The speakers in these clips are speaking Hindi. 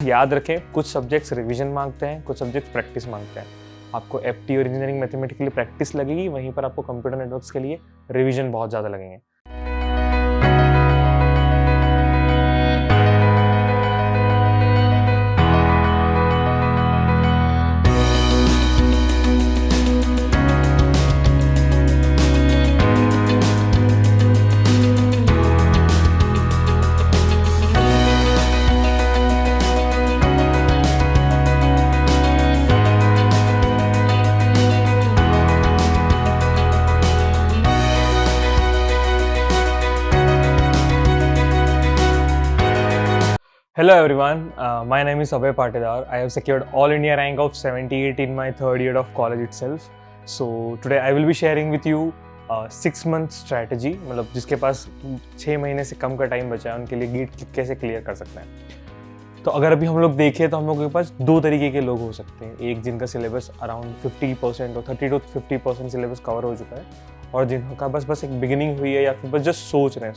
याद रखें, कुछ सब्जेक्ट्स रिवीजन मांगते हैं, कुछ सब्जेक्ट्स प्रैक्टिस मांगते हैं। आपको एफटी और इंजीनियरिंग मैथमेटिक्स के लिए प्रैक्टिस लगेगी, वहीं पर आपको कंप्यूटर नेटवर्क्स के लिए रिवीजन बहुत ज़्यादा लगेंगे। Hello everyone, my name is Abhay Patidar. I have secured All India rank of 78 in my third year of college itself. So today I will be sharing with you 6-month strategy, मतलब जिसके पास 6 महीने से कम का टाइम बचा है उनके लिए GEAT कैसे क्लियर कर सकते हैं। तो अगर अभी हम लोग देखें तो हम लोग के पास दो तरीके के लोग हो सकते हैं। एक जिनका सिलेबस अराउंड 50% और 30 to 50% सिलेबस कवर हो चुका है, और जिनका बस एक बिगिनिंग हुई है या फिर बस जस्ट सोच रहे हैं।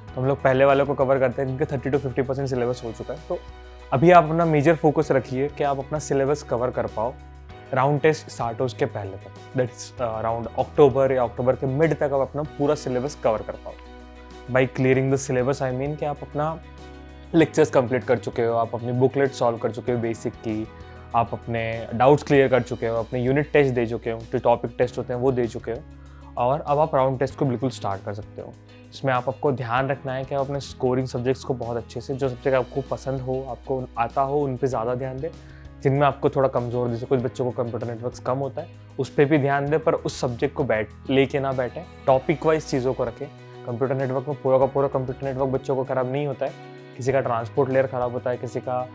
तो हम लोग पहले वालों को कवर करते हैं जिनके 30 to 50% सिलेबस हो चुका है। तो अभी आप अपना मेजर फोकस रखिए कि आप अपना सिलेबस कवर कर पाओ राउंड टेस्ट स्टार्ट हो उसके पहले तक, दैट्स अराउंड अक्टूबर या अक्टूबर के मिड तक आप अपना पूरा सिलेबस कवर कर पाओ। By clearing the syllabus I mean कि आप अपना लेक्चर्स कंप्लीट कर चुके हो, आप अपनी बुकलेट सॉल्व कर चुके हो बेसिक की, आप अपने डाउट्स क्लियर कर चुके हो, अपने यूनिट टेस्ट दे चुके हो, जो टॉपिक टेस्ट होते हैं वो दे चुके हो, और अब आप राउंड टेस्ट को बिल्कुल स्टार्ट कर सकते हो। इसमें आपको ध्यान रखना है कि आप अपने स्कोरिंग सब्जेक्ट्स को बहुत अच्छे से, जो सब्जेक्ट आपको पसंद हो, आपको आता हो, उन पे ज़्यादा ध्यान दें। जिनमें आपको थोड़ा कमज़ोर, जैसे कुछ बच्चों को कंप्यूटर नेटवर्क्स कम होता है, उस पर भी ध्यान दें, पर उस सब्जेक्ट को लेके ना बैठें। टॉपिक वाइज चीज़ों को रखें। कंप्यूटर नेटवर्क में पूरा का पूरा कंप्यूटर नेटवर्क बच्चों को ख़राब नहीं होता है। किसी का ट्रांसपोर्ट लेयर ख़राब होता है, किसी का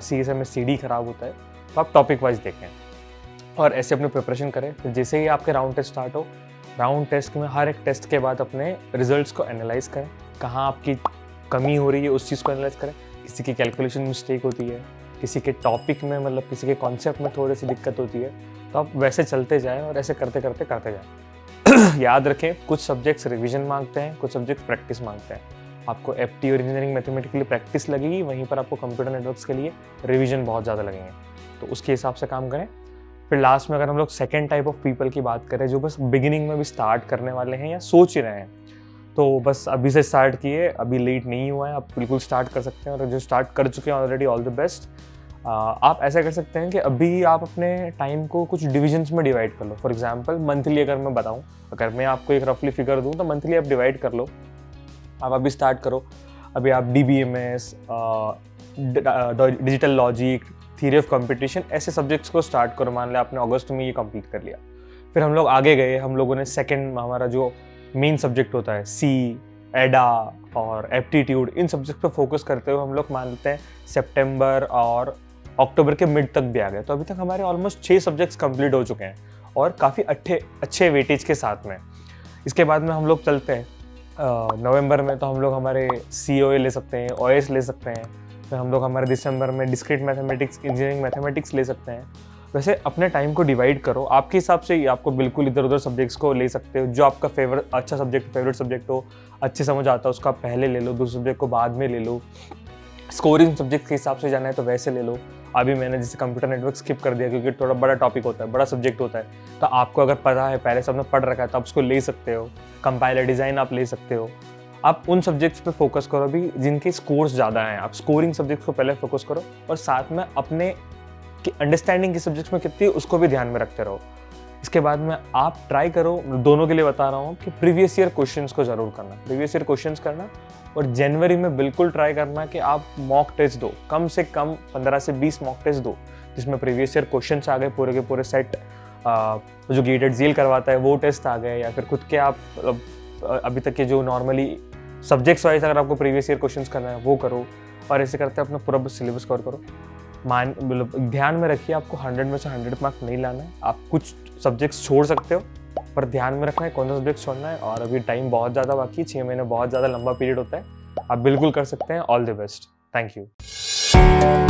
CSMA/CD ख़राब होता है। तो आप टॉपिक वाइज देखें और ऐसे अपनी प्रिपरेशन करें। फिर जैसे ही आपके राउंड टेस्ट स्टार्ट हो, राउंड टेस्ट में हर एक टेस्ट के बाद अपने रिजल्ट्स को एनालाइज करें, कहाँ आपकी कमी हो रही है उस चीज़ को एनालाइज करें। किसी की कैलकुलेशन मिस्टेक होती है, किसी के टॉपिक में, मतलब किसी के कॉन्सेप्ट में थोड़ी सी दिक्कत होती है, तो आप वैसे चलते जाएं और ऐसे करते जाएं। याद रखें, कुछ सब्जेक्ट्स रिवीजन मांगते हैं, कुछ सब्जेक्ट्स प्रैक्टिस मांगते हैं। आपको एफटी और इंजीनियरिंग मैथमेटिक्स के लिए प्रैक्टिस लगेगी, वहीं पर आपको कंप्यूटर नेटवर्क्स के लिए रिवीजन बहुत ज़्यादा लगेंगे। तो उसके हिसाब से काम करें। फिर लास्ट में अगर हम लोग सेकेंड टाइप ऑफ पीपल की बात करें, जो बस बिगिनिंग में भी स्टार्ट करने वाले हैं या सोच ही रहे हैं, तो बस अभी से स्टार्ट किए, अभी लेट नहीं हुआ है, आप बिल्कुल स्टार्ट कर सकते हैं। और जो स्टार्ट कर चुके हैं ऑलरेडी, ऑल द बेस्ट। आप ऐसा कर सकते हैं कि अभी आप अपने टाइम को कुछ डिविजन्स में डिवाइड कर लो। फॉर एग्जांपल मंथली अगर मैं बताऊं, अगर मैं आपको एक रफली फिगर दूं, तो मंथली आप डिवाइड कर लो। आप अभी स्टार्ट करो। अभी आप DBMS, digital logic, theory of competition, ऐसे सब्जेक्ट्स को स्टार्ट करो। मान लिया आपने अगस्त में ये कंप्लीट कर लिया। फिर हम लोग आगे गए, हम लोगों ने सेकंड, हमारा जो मेन सब्जेक्ट होता है C, एडा और एप्टीट्यूड, इन सब्जेक्ट पे फोकस करते हुए हम लोग मान लेते हैं सितंबर और अक्टूबर के मिड तक भी आ गए। तो अभी तक हमारे ऑलमोस्ट 6 सब्जेक्ट्स कंप्लीट हो चुके हैं, और काफ़ी अच्छे वेटेज के साथ में। इसके बाद में हम लोग चलते हैं नवंबर में, तो हम लोग हमारे COA ले सकते हैं, OS ले सकते हैं। फिर हम लोग हमारे दिसंबर में डिस्क्रीट मैथमेटिक्स, इंजीनियरिंग मैथमेटिक्स ले सकते हैं। वैसे अपने टाइम को डिवाइड करो, आपके हिसाब से ही आपको बिल्कुल इधर उधर सब्जेक्ट्स को ले सकते हो। जो आपका फेवरेट सब्जेक्ट हो, अच्छे समझ आता है, उसका पहले ले लो, दूसरे सब्जेक्ट को बाद में ले लो। स्कोरिंग सब्जेक्ट के हिसाब से जाना है तो वैसे ले लो। अभी मैंने जैसे कंप्यूटर नेटवर्क स्किप कर दिया क्योंकि थोड़ा बड़ा टॉपिक होता है, बड़ा सब्जेक्ट होता है। तो आपको अगर पता है, पहले से आपने पढ़ रखा है, तो आप उसको ले सकते हो। कंपाइलर डिज़ाइन आप ले सकते हो। आप उन सब्जेक्ट्स पे फोकस करो अभी जिनके स्कोर्स ज़्यादा हैं। आप स्कोरिंग सब्जेक्ट्स को पहले फोकस करो, और साथ में अपने अंडरस्टैंडिंग के सब्जेक्ट्स में कितनी है उसको भी ध्यान में रखते रहो। इसके बाद में आप ट्राई करो, दोनों के लिए बता रहा हूँ, कि प्रीवियस ईयर क्वेश्चंस को ज़रूर करना, प्रीवियस ईयर क्वेश्चंस करना। और जनवरी में बिल्कुल ट्राई करना कि आप मॉक टेस्ट दो, कम से कम 15 से 20 मॉक टेस्ट दो, जिसमें प्रीवियस ईयर क्वेश्चंस आ गए पूरे के पूरे सेट। जो गेटेड जेल करवाता है वो टेस्ट आ गए, या फिर खुद के आप अभी तक के जो नॉर्मली सब्जेक्ट्स वाइज अगर आपको प्रीवियस ईयर क्वेश्चंस करना है वो करो। और ऐसे करते अपना पूरा सिलेबस कवर करो। ध्यान में रखिए, आपको 100 में से 100 मार्क्स नहीं लाना है। आप कुछ सब्जेक्ट्स छोड़ सकते हो, पर ध्यान में रखना है कौन सा सब्जेक्ट छोड़ना है। और अभी टाइम बहुत ज़्यादा बाकी है, 6 महीने बहुत ज़्यादा लंबा पीरियड होता है। आप बिल्कुल कर सकते हैं। All the best. Thank you.